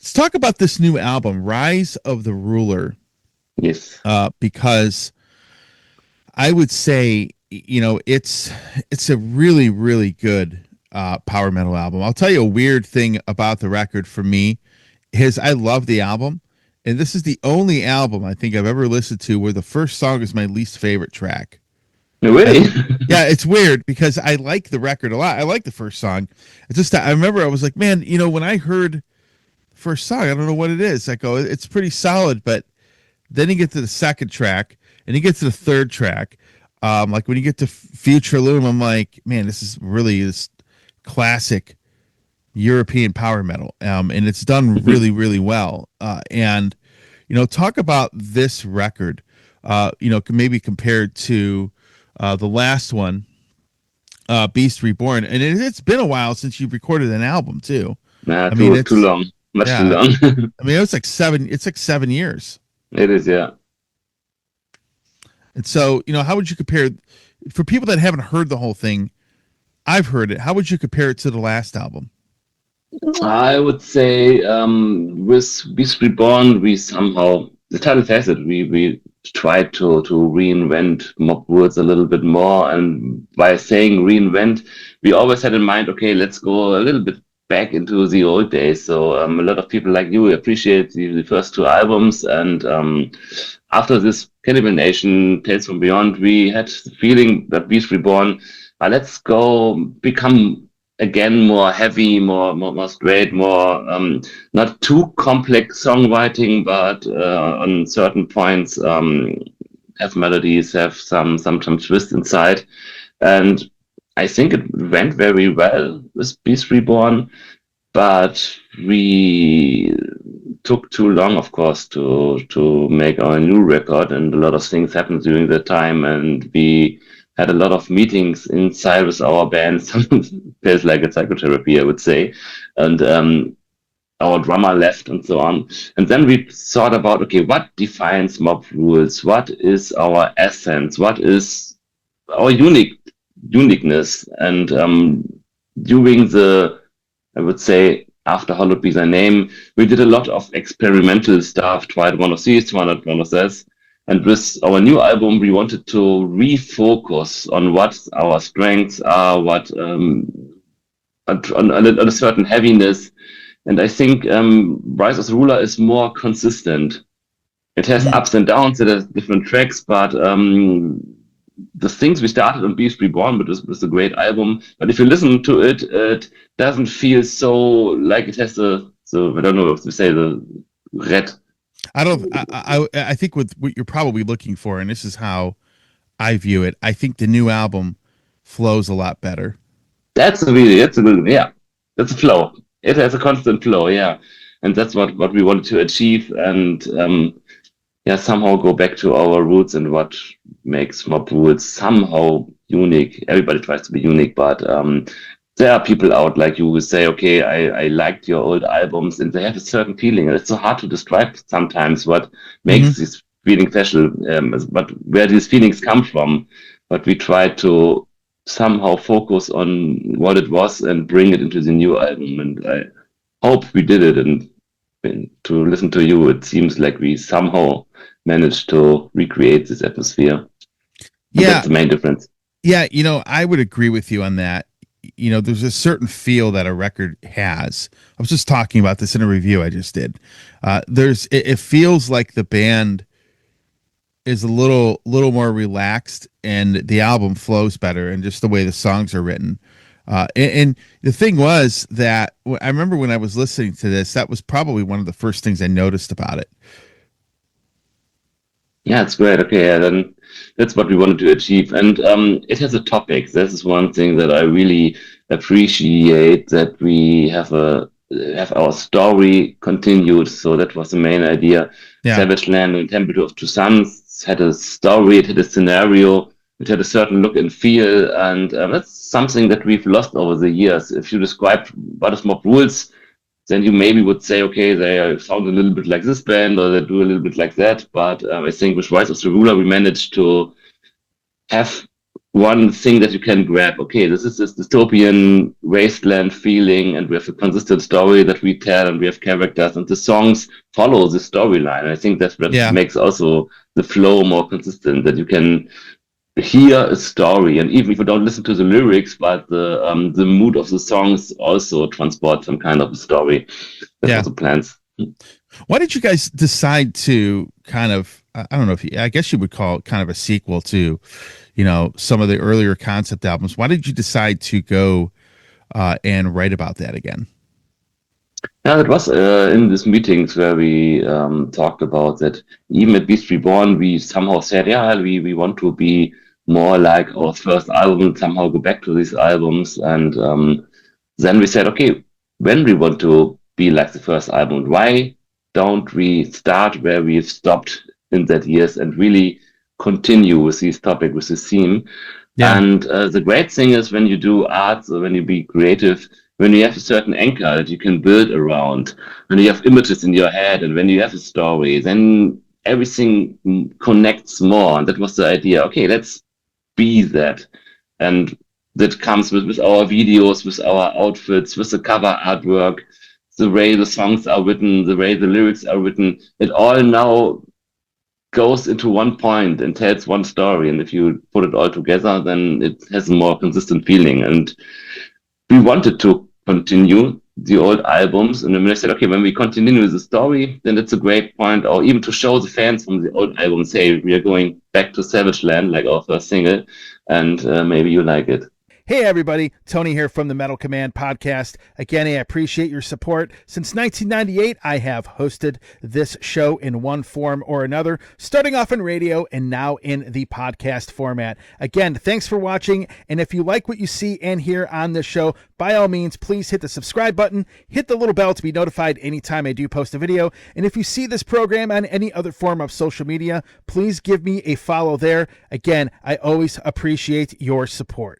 Let's talk about this new album, Rise of the Ruler, Yes. because I would say, it's a really, really good power metal album. I'll tell you a weird thing about the record for me is I love the album, and this is the only album I think I've ever listened to where the first song is my least favorite track. I, Really? yeah, it's weird because I like the record a lot. I like the first song. It's just I remember I was like, man, when I heard the first song, I don't know what it is. I go, it's pretty solid, but then you get to the second track, and you get to the third track. Like when you get to Future Loom, I'm like, man, this is really this classic European power metal, and it's done really, really well. And talk about this record. Maybe compared to the last one, Beast Reborn, and it's been a while since you've recorded an album too. Nah, I mean, too it's long. Much too yeah. long. I mean, it's like 7. It's like 7 years. It is, yeah. And so, how would you compare for people that haven't heard the whole thing? I've heard it. How would you compare it to the last album? I would say with Beast Reborn, we somehow, the title says it, we tried to reinvent mob words a little bit more. And by saying reinvent, we always had in mind, okay, let's go a little bit back into the old days. So a lot of people like you appreciate the first two albums. And after this Cannibal Nation, Tales from Beyond, we had the feeling that Beast Reborn, let's go become again more heavy, more straight, more not too complex songwriting, but on certain points have melodies, have some twist inside, and I think it went very well with Beast Reborn, but we took too long, of course, to make our new record, and a lot of things happened during that time, and we had a lot of meetings inside with our band. Feels like a psychotherapy, I would say, and our drummer left and so on. And then we thought about, okay, what defines Mob Rules? What is our essence? What is our uniqueness? And during the, I would say, after Hollow Be Thy Name, we did a lot of experimental stuff, tried one of these, tried one of this. And with our new album, we wanted to refocus on what our strengths are, what on a certain heaviness. And I think Rise of the Ruler is more consistent. It has Mm. ups and downs, it has different tracks, but the things we started on Beast Reborn, but it was a great album. But if you listen to it, it doesn't feel so like it has I don't know if to say the red. I don't. I think what you're probably looking for, and this is how I view it. I think the new album flows a lot better. That's a good, yeah, that's a flow. It has a constant flow, yeah, and that's what we wanted to achieve, and yeah, somehow go back to our roots and what makes Mob Rules somehow unique. Everybody tries to be unique, but there are people out like you who say, okay, I liked your old albums, and they have a certain feeling, and it's so hard to describe sometimes what Mm-hmm. makes this feeling special, but where these feelings come from. But we try to somehow focus on what it was and bring it into the new album, and I hope we did it. And to listen to you, it seems like we somehow managed to recreate this atmosphere, and Yeah, that's the main difference. yeah. I would agree with you on that. There's a certain feel that a record has. I was just talking about this in a review I just did. It feels like the band is a little more relaxed, and the album flows better, and just the way the songs are written. And the thing was that I remember when I was listening to this, that was probably one of the first things I noticed about it. Yeah, it's great. Okay, yeah, then that's what we wanted to achieve. And it has a topic. This is one thing that I really appreciate, that we have our story continued. So that was the main idea. Yeah. Savageland and Temperature of Two Suns had a story, it had a scenario, it had a certain look and feel, and that's something that we've lost over the years. If you describe what is Mob Rules, then you maybe would say, okay, they sound a little bit like this band, or they do a little bit like that. But I think with Rise of the Ruler, we managed to have one thing that you can grab. Okay, this is this dystopian wasteland feeling, and we have a consistent story that we tell, and we have characters, and the songs follow the storyline. I think that Yeah. makes also the flow more consistent, that you can hear a story, and even if you don't listen to the lyrics, but the mood of the songs also transport some kind of a story. That's Yeah. also plans. Why did you guys decide to kind of, I don't know if you, I guess you would call it kind of a sequel to, you know, some of the earlier concept albums? Why did you decide to go and write about that again? Yeah, it was in these meetings where we talked about that. Even at Beast Reborn, we somehow said, yeah, we want to be more like our first album, somehow go back to these albums. And then we said, okay, when we want to be like the first album, why don't we start where we've stopped in that years and really continue with this topic, with this theme? Yeah. And the great thing is when you do art, or when you be creative, when you have a certain anchor that you can build around, when you have images in your head, and when you have a story, then everything connects more. And that was the idea. Okay, let's be that. And that comes with our videos, with our outfits, with the cover artwork, the way the songs are written, the way the lyrics are written. It all now goes into one point and tells one story. And if you put it all together, then it has a more consistent feeling. And we wanted to continue the old albums. And then I said, okay, when we continue the story, then it's a great point, or even to show the fans from the old albums, hey, we are going back to Savageland, like our first single, and maybe you like it. Hey everybody, Tony here from the Metal Command podcast. Again, I appreciate your support. Since 1998, I have hosted this show in one form or another, starting off in radio and now in the podcast format. Again, thanks for watching, and if you like what you see and hear on this show, by all means, please hit the subscribe button, hit the little bell to be notified anytime I do post a video, and if you see this program on any other form of social media, please give me a follow there. Again, I always appreciate your support.